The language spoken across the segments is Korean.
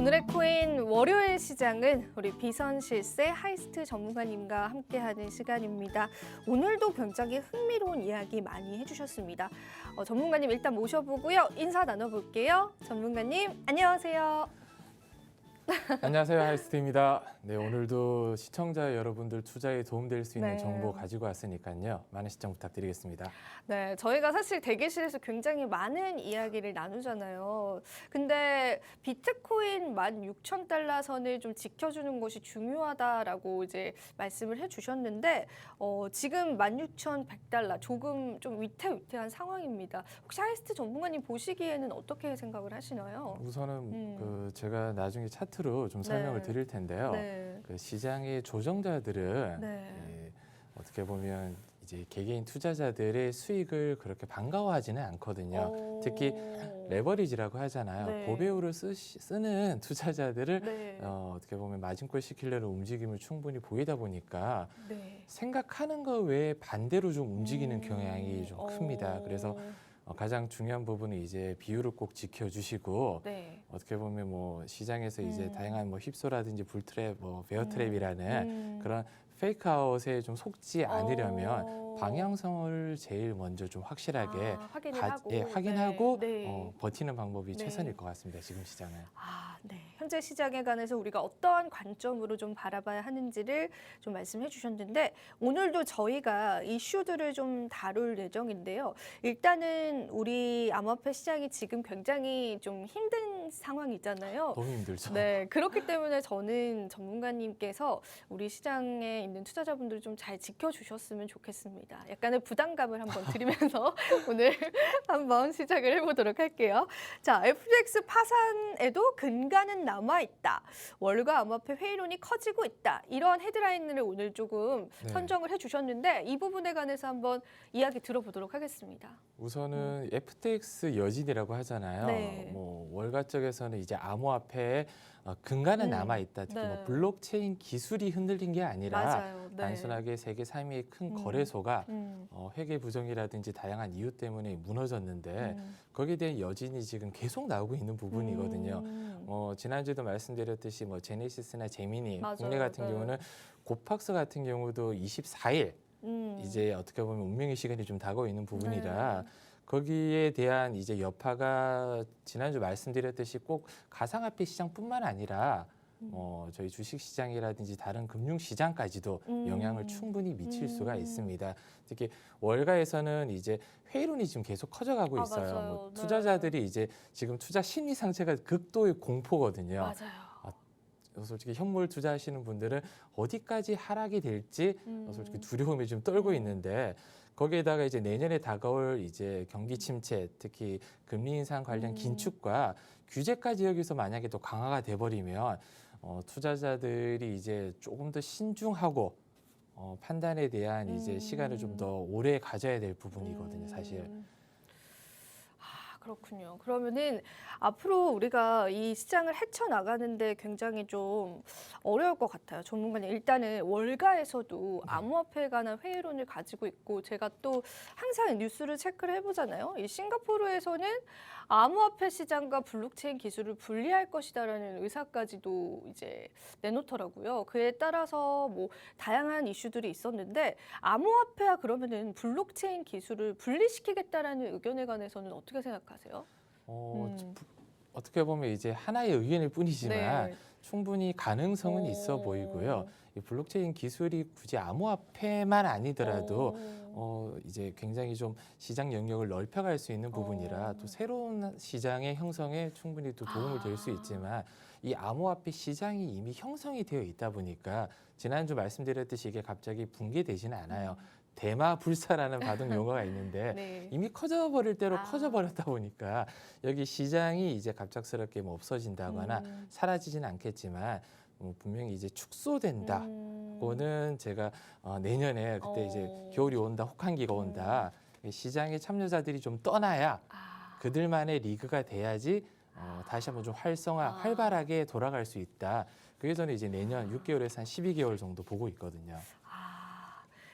오늘의 코인 월요일 시장은 우리 비선실세 하이스트 전문가님과 함께하는 시간입니다. 오늘도 굉장히 흥미로운 이야기 많이 해주셨습니다. 전문가님 일단 모셔보고요. 인사 나눠볼게요. 전문가님 안녕하세요. 안녕하세요, 하이스트입니다. 네, 오늘도 시청자 여러분들 투자에 도움될 수 있는 네. 정보 가지고 왔으니까요. 많은 시청 부탁드리겠습니다. 네, 저희가 사실 대기실에서 굉장히 많은 이야기를 나누잖아요. 근데 비트코인 16,000달러 선을 좀 지켜주는 것이 중요하다라고 이제 말씀을 해주셨는데 지금 16,100달러 조금 좀 위태위태한 상황입니다. 혹시 하이스트 전문가님 보시기에는 어떻게 생각을 하시나요? 우선은 제가 나중에 차트로 좀 설명을 네. 드릴 텐데요. 네. 그 시장의 조정자들은 네. 어떻게 보면 이제 개개인 투자자들의 수익을 그렇게 반가워하지는 않거든요. 특히 레버리지라고 하잖아요. 네. 보배우를 쓰는 투자자들을 네. 어떻게 보면 마진골 시키려는 움직임을 충분히 보이다 보니까 네. 생각하는 것 외에 반대로 좀 움직이는 경향이 좀 큽니다. 그래서 가장 중요한 부분은 이제 비율을 꼭 지켜주시고 네. 어떻게 보면 뭐 시장에서 이제 다양한 뭐 힙소라든지 불트랩, 뭐 베어트랩이라는 그런 페이크아웃에 좀 속지 않으려면 방향성을 제일 먼저 좀 확실하게 확인하고 네. 버티는 방법이 네. 최선일 것 같습니다. 지금 시장은. 네. 현재 시장에 관해서 우리가 어떠한 관점으로 좀 바라봐야 하는지를 좀 말씀해 주셨는데 오늘도 저희가 이슈들을 좀 다룰 예정인데요. 일단은 우리 암호화폐 시장이 지금 굉장히 좀 힘든 상황이잖아요. 너무 힘들죠. 네, 그렇기 때문에 저는 전문가님께서 우리 시장에 있는 투자자분들을 좀 잘 지켜주셨으면 좋겠습니다. 약간의 부담감을 한번 드리면서 오늘 한번 시작을 해보도록 할게요. 자, FTX 파산에도 근간은 남아있다. 월가 암호화폐 회의론이 커지고 있다. 이런 헤드라인을 오늘 조금 선정을 해주셨는데 이 부분에 관해서 한번 이야기 들어보도록 하겠습니다. 우선은 FTX 여진이라고 하잖아요. 네. 뭐 월가 쪽에서는 이제 암호화폐에 근간은 남아 있다. 특히 뭐 블록체인 기술이 흔들린 게 아니라 맞아요. 네. 단순하게 세계 3위의 큰 거래소가 회계 부정이라든지 다양한 이유 때문에 무너졌는데 거기에 대한 여진이 지금 계속 나오고 있는 부분이거든요. 지난주에도 말씀드렸듯이 뭐 제네시스나 제미니 맞아요. 국내 같은 경우는 고팍스 같은 경우도 24일 이제 어떻게 보면 운명의 시간이 좀 다가오고 있는 부분이라 거기에 대한 이제 여파가 지난주 말씀드렸듯이 꼭 가상화폐 시장뿐만 아니라 저희 주식시장이라든지 다른 금융시장까지도 영향을 충분히 미칠 수가 있습니다. 특히 월가에서는 이제 회의론이 지금 계속 커져가고 있어요. 맞아요. 뭐 투자자들이 이제 지금 투자 심리 상태가 극도의 공포거든요. 맞아요. 솔직히 현물 투자하시는 분들은 어디까지 하락이 될지 솔직히 두려움이 좀 떨고 있는데 거기에다가 이제 내년에 다가올 이제 경기 침체, 특히 금리 인상 관련 긴축과 규제까지 여기서 만약에 또 강화가 돼버리면 투자자들이 이제 조금 더 신중하고 판단에 대한 이제 시간을 좀 더 오래 가져야 될 부분이거든요, 사실. 그렇군요. 그러면은 앞으로 우리가 이 시장을 헤쳐나가는데 굉장히 좀 어려울 것 같아요. 전문가님, 일단은 월가에서도 암호화폐에 관한 회의론을 가지고 있고 제가 또 항상 뉴스를 체크를 해보잖아요. 이 싱가포르에서는 암호화폐 시장과 블록체인 기술을 분리할 것이다라는 의사까지도 이제 내놓더라고요. 그에 따라서 뭐 다양한 이슈들이 있었는데 암호화폐와 그러면은 블록체인 기술을 분리시키겠다라는 의견에 관해서는 어떻게 생각하세요? 어떻게 보면 이제 하나의 의견일 뿐이지만 네. 충분히 가능성은 있어 보이고요. 이 블록체인 기술이 굳이 암호화폐만 아니더라도 이제 굉장히 좀 시장 영역을 넓혀갈 수 있는 부분이라 또 새로운 시장의 형성에 충분히 또 도움을 될 수 있지만 이 암호화폐 시장이 이미 형성이 되어 있다 보니까 지난주 말씀드렸듯이 이게 갑자기 붕괴되지는 않아요. 대마불사라는 바둑 용어가 있는데 네. 이미 커져버릴 대로 커져버렸다 보니까 여기 시장이 이제 갑작스럽게 뭐 없어진다거나 사라지지는 않겠지만 분명히 이제 축소된다. 그거는 제가 내년에 그때 이제 겨울이 온다, 혹한기가 온다. 시장의 참여자들이 좀 떠나야 그들만의 리그가 돼야지 다시 한번 좀 활발하게 돌아갈 수 있다. 그게 저는 이제 내년 6개월에서 한 12개월 정도 보고 있거든요.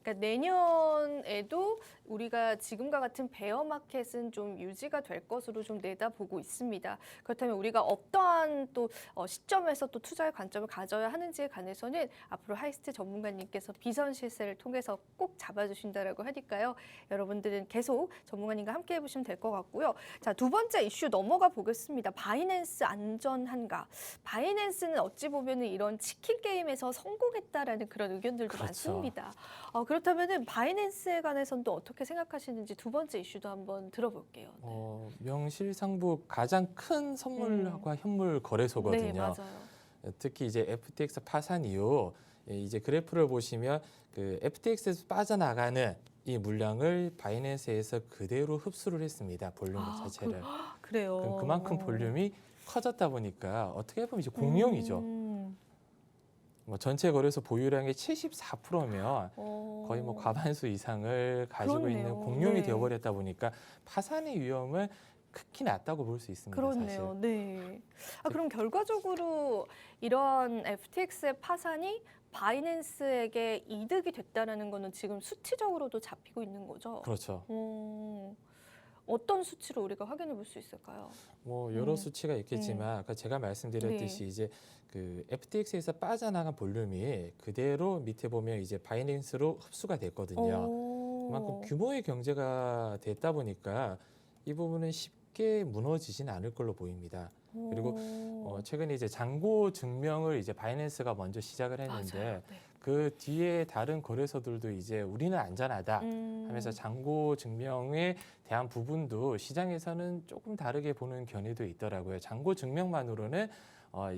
그러니까 내년에도 우리가 지금과 같은 베어 마켓은 좀 유지가 될 것으로 좀 내다보고 있습니다. 그렇다면 우리가 어떠한 또 시점에서 또 투자의 관점을 가져야 하는지에 관해서는 앞으로 하이스트 전문가님께서 비선 실세를 통해서 꼭 잡아주신다라고 하니까요. 여러분들은 계속 전문가님과 함께 해보시면 될 것 같고요. 자, 두 번째 이슈 넘어가 보겠습니다. 바이낸스 안전한가? 바이낸스는 어찌 보면은 이런 치킨 게임에서 성공했다라는 그런 의견들도 그렇죠. 많습니다. 그렇다면은 바이낸스에 관해서는 또 어떻게 생각하시는지 두 번째 이슈도 한번 들어볼게요. 네. 명실상부 가장 큰 선물과 현물 거래소거든요. 네, 맞아요. 특히 이제 FTX 파산 이후 이제 그래프를 보시면 그 FTX에서 빠져나가는 이 물량을 바이낸스에서 그대로 흡수를 했습니다. 볼륨 자체를. 그래요. 그럼 그만큼 볼륨이 커졌다 보니까 어떻게 보면 이제 공룡이죠. 뭐 전체 거래소 보유량의 74%면 거의 뭐 과반수 이상을 가지고 그렇네요. 있는 공룡이 네. 되어버렸다 보니까 파산의 위험은 극히 낮다고 볼 수 있습니다. 그렇네요. 사실. 네. 그럼 결과적으로 이런 FTX의 파산이 바이낸스에게 이득이 됐다라는 거는 지금 수치적으로도 잡히고 있는 거죠? 그렇죠. 어떤 수치로 우리가 확인해 볼 수 있을까요? 뭐 여러 수치가 있겠지만 아까 제가 말씀드렸듯이 네. 이제 그 FTX에서 빠져나간 볼륨이 그대로 밑에 보면 이제 바이낸스로 흡수가 됐거든요. 그만큼 규모의 경제가 됐다 보니까 이 부분은 쉽게 무너지진 않을 걸로 보입니다. 그리고 최근에 이제 잔고 증명을 이제 바이낸스가 먼저 시작을 했는데 맞아요. 네. 그 뒤에 다른 거래소들도 이제 우리는 안전하다 하면서 잔고 증명에 대한 부분도 시장에서는 조금 다르게 보는 견해도 있더라고요. 잔고 증명만으로는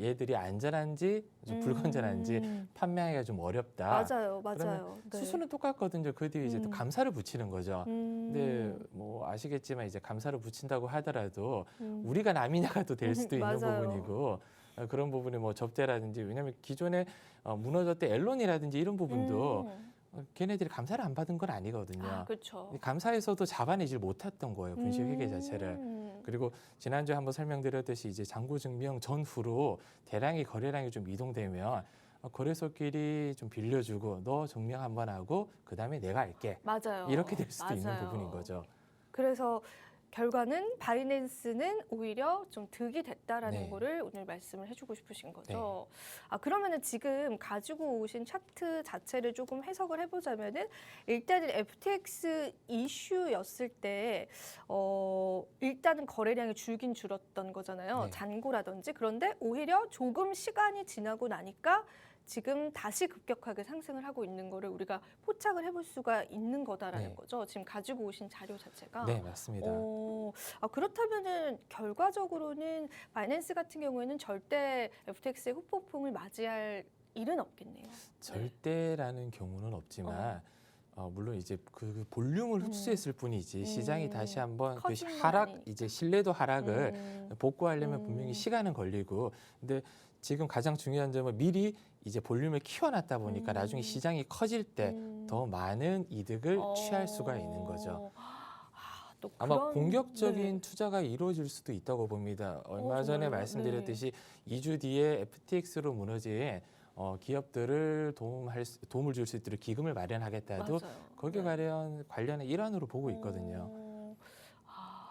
얘들이 안전한지 좀 불건전한지 판매하기가 좀 어렵다. 맞아요, 맞아요. 네. 수수는 똑같거든요. 그 뒤에 이제 또 감사를 붙이는 거죠. 근데 음. 뭐 아시겠지만 이제 감사를 붙인다고 하더라도 우리가 남이냐가 또 될 수도 있는 맞아요. 부분이고 그런 부분이 뭐 접대라든지 왜냐하면 기존에 무너졌던 앨런이라든지 이런 부분도 걔네들이 감사를 안 받은 건 아니거든요. 그렇죠. 감사에서도 잡아내질 못했던 거예요. 분식 회계 자체를. 그리고 지난주에 한번 설명드렸듯이 이제 잔고 증명 전후로 대량의 거래량이 좀 이동되면 거래소끼리 좀 빌려주고 너 증명 한번 하고 그다음에 내가 할게. 맞아요. 이렇게 될 수도 있는 맞아요. 부분인 거죠. 그래서 결과는 바이낸스는 오히려 좀 득이 됐다라는 네. 거를 오늘 말씀을 해주고 싶으신 거죠. 그러면은 지금 가지고 오신 차트 자체를 조금 해석을 해보자면은 일단은 FTX 이슈였을 때 일단은 거래량이 줄긴 줄었던 거잖아요. 네. 잔고라든지. 그런데 오히려 조금 시간이 지나고 나니까 지금 다시 급격하게 상승을 하고 있는 거를 우리가 포착을 해볼 수가 있는 거다라는 네. 거죠. 지금 가지고 오신 자료 자체가. 네, 맞습니다. 그렇다면은 결과적으로는 바이낸스 같은 경우에는 절대 FTX의 후폭풍을 맞이할 일은 없겠네요. 절대라는 경우는 없지만 물론 이제 그 볼륨을 흡수했을 뿐이지 시장이 다시 한번 그 커진 건 하락 아니니까. 이제 신뢰도 하락을 복구하려면 분명히 시간은 걸리고 근데 지금 가장 중요한 점은 미리 이제 볼륨을 키워놨다 보니까 나중에 시장이 커질 때 더 많은 이득을 취할 수가 있는 거죠. 또 아마 그런- 공격적인 네. 투자가 이루어질 수도 있다고 봅니다. 얼마 전에 정말요? 말씀드렸듯이 2주 뒤에 FTX로 무너진 기업들을 도움을 줄 수 있도록 기금을 마련하겠다 해도 맞아요. 거기에 관련한 일환으로 보고 있거든요.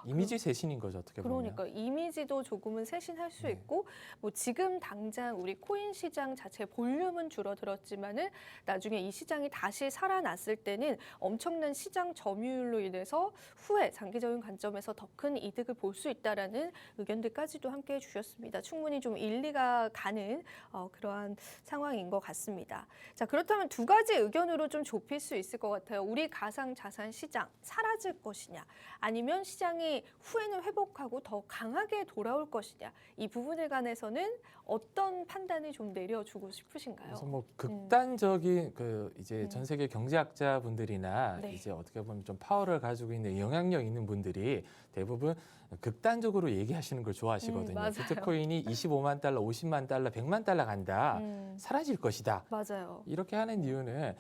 이미지 쇄신인 거죠, 어떻게 보면. 그러니까 이미지도 조금은 쇄신할 수 네. 있고 뭐 지금 당장 우리 코인 시장 자체 볼륨은 줄어들었지만은 나중에 이 시장이 다시 살아났을 때는 엄청난 시장 점유율로 인해서 후에 장기적인 관점에서 더 큰 이득을 볼 수 있다라는 의견들까지도 함께 해주셨습니다. 충분히 좀 일리가 가는 그러한 상황인 것 같습니다. 자, 그렇다면 두 가지 의견으로 좀 좁힐 수 있을 것 같아요. 우리 가상 자산 시장 사라질 것이냐, 아니면 시장이 후에는 회복하고 더 강하게 돌아올 것이냐, 이 부분에 관해서는 어떤 판단을 좀 내려주고 싶으신가요? 그래서 뭐 극단적인 그 이제 전 세계 경제학자 분들이나 네. 이제 어떻게 보면 좀 파워를 가지고 있는 영향력 있는 분들이 대부분 극단적으로 얘기하시는 걸 좋아하시거든요. 맞아요. 비트코인이 25만 달러, 50만 달러, 100만 달러 간다. 사라질 것이다. 맞아요. 이렇게 하는 이유는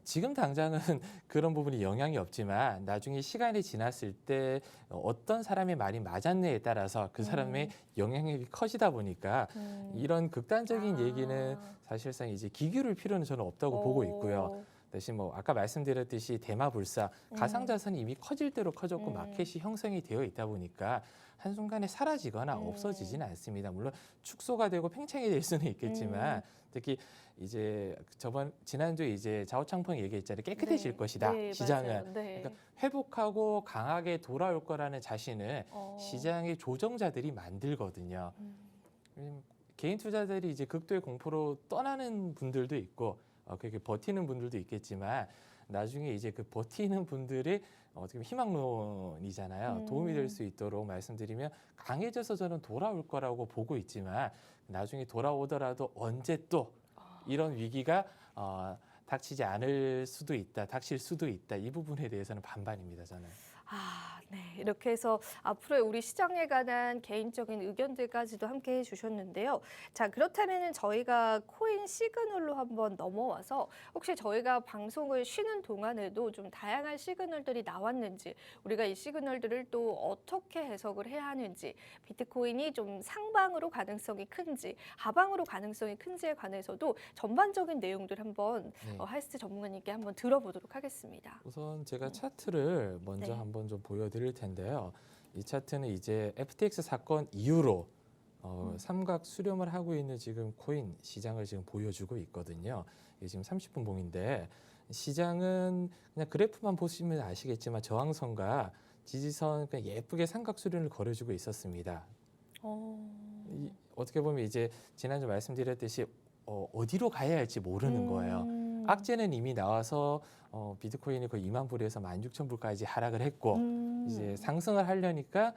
지금 당장은 그런 부분이 영향이 없지만 나중에 시간이 지났을 때 어떤 사람의 말이 맞았느냐에 따라서 그 사람의 영향력이 커지다 보니까 이런 극단적인 얘기는 사실상 이제 기울일 필요는 저는 없다고 보고 있고요. 대신 뭐 아까 말씀드렸듯이 대마불사 가상자산이 이미 커질 대로 커졌고 마켓이 형성이 되어 있다 보니까 한순간에 사라지거나 없어지지는 않습니다. 물론 축소가 되고 팽창이 될 수는 있겠지만 특히 이제 지난주에 이제 좌우창풍 얘기했잖아요. 깨끗해질 네. 것이다. 네, 시장은. 맞아요. 네. 그러니까 회복하고 강하게 돌아올 거라는 자신을 시장의 조정자들이 만들거든요. 왜냐면 개인 투자자들이 이제 극도의 공포로 떠나는 분들도 있고 그렇게 버티는 분들도 있겠지만 나중에 이제 그 버티는 분들이 어떻게 보면 희망론이잖아요. 도움이 될 수 있도록 말씀드리면 강해져서 저는 돌아올 거라고 보고 있지만 나중에 돌아오더라도 언제 또 이런 위기가 닥치지 않을 수도 있다, 닥칠 수도 있다. 이 부분에 대해서는 반반입니다, 저는. 네. 이렇게 해서 앞으로의 우리 시장에 관한 개인적인 의견들까지도 함께 해주셨는데요. 자, 그렇다면 저희가 코인 시그널로 한번 넘어와서 혹시 저희가 방송을 쉬는 동안에도 좀 다양한 시그널들이 나왔는지, 우리가 이 시그널들을 또 어떻게 해석을 해야 하는지, 비트코인이 좀 상방으로 가능성이 큰지, 하방으로 가능성이 큰지에 관해서도 전반적인 내용들 한번 하이스트 전문가님께 한번 들어보도록 하겠습니다. 우선 제가 차트를 먼저 한번 좀 보여드릴 텐데요. 이 차트는 이제 FTX 사건 이후로 삼각 수렴을 하고 있는 지금 코인 시장을 지금 보여주고 있거든요. 이게 지금 30분 봉인데 시장은 그냥 그래프만 보시면 아시겠지만 저항선과 지지선 그냥 예쁘게 삼각 수렴을 거려주고 있었습니다. 어떻게 보면 이제 지난주 말씀드렸듯이 어디로 가야 할지 모르는 거예요. 악재는 이미 나와서 비트코인이 거의 2만 불에서 16,000불까지 하락을 했고 이제 상승을 하려니까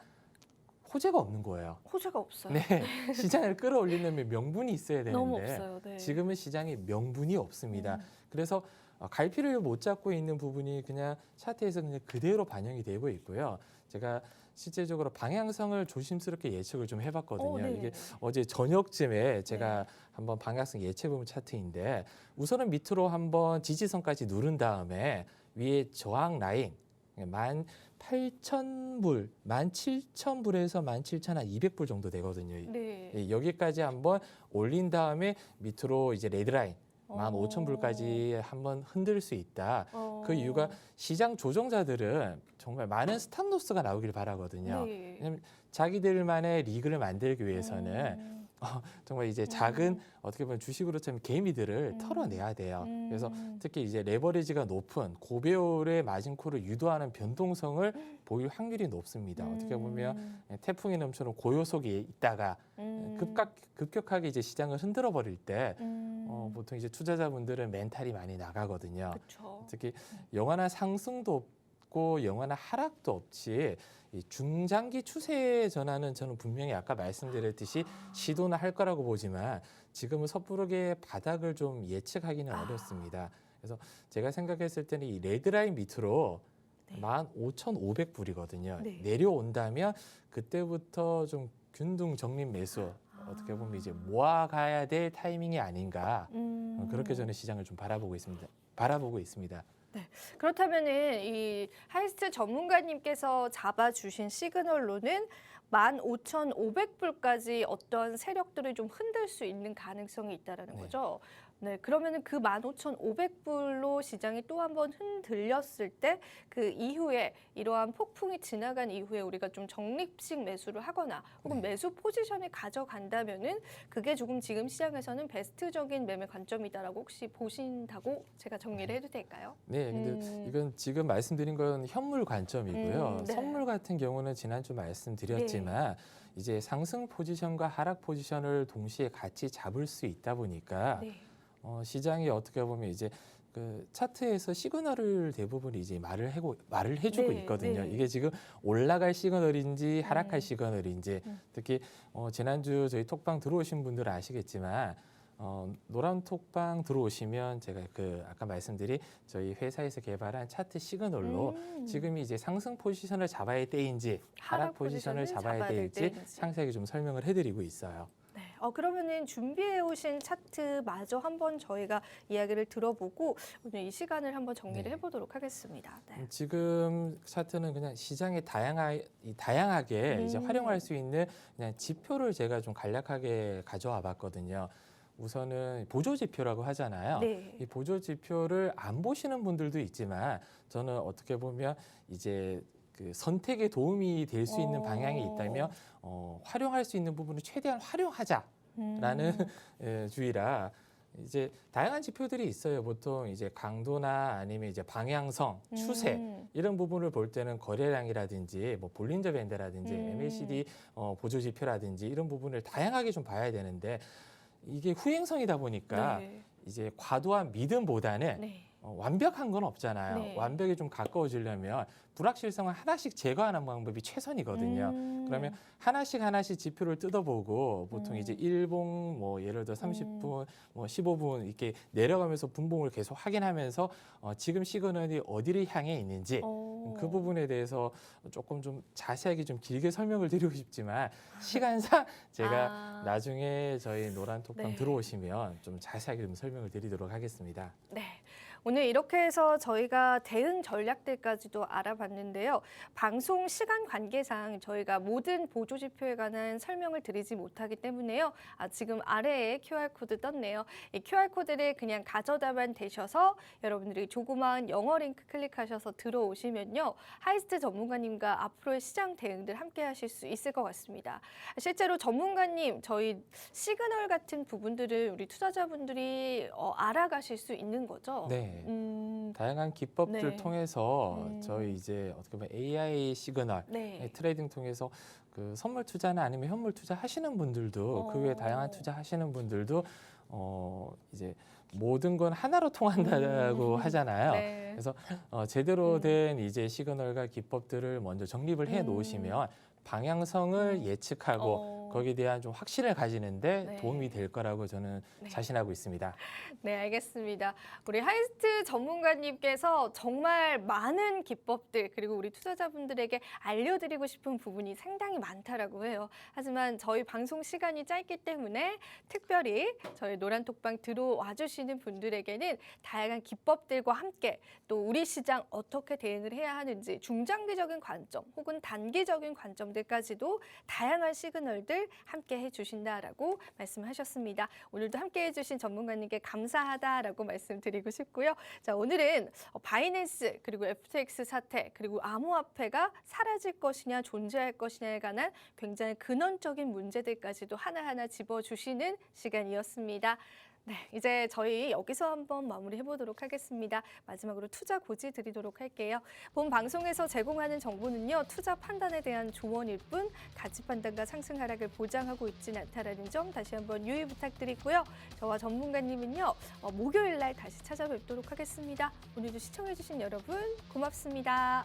호재가 없는 거예요. 호재가 없어요. 네, 시장을 끌어올리려면 명분이 있어야 되는데 너무 없어요. 네. 지금은 시장에 명분이 없습니다. 그래서 갈피를 못 잡고 있는 부분이 그냥 차트에서 그냥 그대로 반영이 되고 있고요. 제가 실제적으로 방향성을 조심스럽게 예측을 좀 해봤거든요. 이게 어제 저녁쯤에 제가 한번 방향성 예측해본 차트인데 우선은 밑으로 한번 지지선까지 누른 다음에 위에 저항 라인 18,000불, 17,000불에서 17,200불 정도 되거든요. 네. 여기까지 한번 올린 다음에 밑으로 이제 레드라인 15,000불까지 한번 흔들 수 있다. 그 이유가 시장 조정자들은 정말 많은 스탑로스가 나오길 바라거든요. 왜냐하면 자기들만의 리그를 만들기 위해서는 정말 이제 작은 어떻게 보면 주식으로처럼 개미들을 털어내야 돼요. 그래서 특히 이제 레버리지가 높은 고배율의 마진콜을 유도하는 변동성을 보일 확률이 높습니다. 어떻게 보면 태풍이 넘쳐는 고요 속에 있다가 급격하게 이제 시장을 흔들어 버릴 때 보통 이제 투자자분들은 멘탈이 많이 나가거든요. 그쵸. 특히 영원한 상승도 없고 영원한 하락도 없이 이 중장기 추세 전환은 저는 분명히 아까 말씀드렸듯이 시도는 할 거라고 보지만 지금은 섣부르게 바닥을 좀 예측하기는 어렵습니다. 그래서 제가 생각했을 때는 이 레드라인 밑으로 15,500불이거든요. 내려온다면 그때부터 좀 균등 적립 매수 어떻게 보면 이제 모아가야 될 타이밍이 아닌가 그렇게 저는 시장을 좀 바라보고 있습니다. 네. 그렇다면은 이 하이스트 전문가님께서 잡아주신 시그널로는 15,500불까지 어떤 세력들을 좀 흔들 수 있는 가능성이 있다라는 거죠. 네, 그러면은 그 15,500불로 시장이 또 한번 흔들렸을 때 그 이후에 이러한 폭풍이 지나간 이후에 우리가 좀 적립식 매수를 하거나 혹은 매수 포지션을 가져간다면은 그게 조금 지금 시장에서는 베스트적인 매매 관점이다라고 혹시 보신다고 제가 정리를 해도 될까요? 네, 근데 이건 지금 말씀드린 건 현물 관점이고요. 선물 같은 경우는 지난주 말씀드렸지만 이제 상승 포지션과 하락 포지션을 동시에 같이 잡을 수 있다 보니까 시장이 어떻게 보면 이제 그 차트에서 시그널을 대부분 이제 말을 해주고 있거든요. 이게 지금 올라갈 시그널인지 하락할 시그널인지 특히 지난주 저희 톡방 들어오신 분들은 아시겠지만 노란 톡방 들어오시면 제가 그 아까 말씀드린 저희 회사에서 개발한 차트 시그널로 지금이 이제 상승 포지션을 잡아야 할 때인지 하락 포지션을 잡아야 될지 상세하게 좀 설명을 해드리고 있어요. 네, 그러면은 준비해 오신 차트 마저 한번 저희가 이야기를 들어보고 오늘 이 시간을 한번 정리를 해보도록 하겠습니다. 지금 차트는 그냥 시장에 다양하게 이제 활용할 수 있는 그냥 지표를 제가 좀 간략하게 가져와 봤거든요. 우선은 보조 지표라고 하잖아요. 네. 이 보조 지표를 안 보시는 분들도 있지만 저는 어떻게 보면 이제 그 선택에 도움이 될 수 있는 방향이 있다면 활용할 수 있는 부분을 최대한 활용하자라는 주의라 이제 다양한 지표들이 있어요. 보통 이제 강도나 아니면 이제 방향성, 추세 이런 부분을 볼 때는 거래량이라든지 뭐 볼린저 밴드라든지 MACD 보조 지표라든지 이런 부분을 다양하게 좀 봐야 되는데 이게 후행성이다 보니까 네. 이제 과도한 믿음보다는 네. 완벽한 건 없잖아요. 네. 완벽에 좀 가까워지려면 불확실성을 하나씩 제거하는 방법이 최선이거든요. 그러면 하나씩 지표를 뜯어보고 보통 이제 1봉 뭐 예를 들어 30분, 뭐 15분 이렇게 내려가면서 분봉을 계속 확인하면서 지금 시그널이 어디를 향해 있는지 그 부분에 대해서 조금 좀 자세하게 좀 길게 설명을 드리고 싶지만 시간상 제가 나중에 저희 노란톡방 네. 들어오시면 좀 자세하게 좀 설명을 드리도록 하겠습니다. 네. 오늘 이렇게 해서 저희가 대응 전략들까지도 알아봤는데요. 방송 시간 관계상 저희가 모든 보조 지표에 관한 설명을 드리지 못하기 때문에요. 지금 아래에 QR코드 떴네요. 이 QR코드를 그냥 가져다만 대셔서 여러분들이 조그마한 영어 링크 클릭하셔서 들어오시면요. 하이스트 전문가님과 앞으로의 시장 대응들 함께 하실 수 있을 것 같습니다. 실제로 전문가님, 저희 시그널 같은 부분들을 우리 투자자분들이 알아가실 수 있는 거죠? 네. 다양한 기법들 네. 통해서 저희 이제 어떻게 보면 AI 시그널 네. 트레이딩 통해서 그 선물 투자나 아니면 현물 투자 하시는 분들도 그 외에 다양한 투자 하시는 분들도 이제 모든 건 하나로 통한다고 하잖아요. 네. 그래서 제대로 된 이제 시그널과 기법들을 먼저 정립을 해 놓으시면 방향성을 예측하고 거기에 대한 좀 확신을 가지는데 네. 도움이 될 거라고 저는 자신하고 있습니다. 네, 알겠습니다. 우리 하이스트 전문가님께서 정말 많은 기법들 그리고 우리 투자자분들에게 알려드리고 싶은 부분이 상당히 많다라고 해요. 하지만 저희 방송 시간이 짧기 때문에 특별히 저희 노란톡방 들어와 주시는 분들에게는 다양한 기법들과 함께 또 우리 시장 어떻게 대응을 해야 하는지 중장기적인 관점 혹은 단기적인 관점들까지도 다양한 시그널들 함께 해주신다라고 말씀하셨습니다. 오늘도 함께 해주신 전문가님께 감사하다라고 말씀드리고 싶고요. 자, 오늘은 바이낸스 그리고 FTX 사태 그리고 암호화폐가 사라질 것이냐 존재할 것이냐에 관한 굉장히 근원적인 문제들까지도 하나하나 짚어주시는 시간이었습니다. 네, 이제 저희 여기서 한번 마무리해 보도록 하겠습니다. 마지막으로 투자 고지 드리도록 할게요. 본 방송에서 제공하는 정보는요, 투자 판단에 대한 조언일 뿐 가치 판단과 상승 하락을 보장하고 있지는 않다라는 점 다시 한번 유의 부탁드리고요. 저와 전문가님은요, 목요일 날 다시 찾아뵙도록 하겠습니다. 오늘도 시청해주신 여러분 고맙습니다.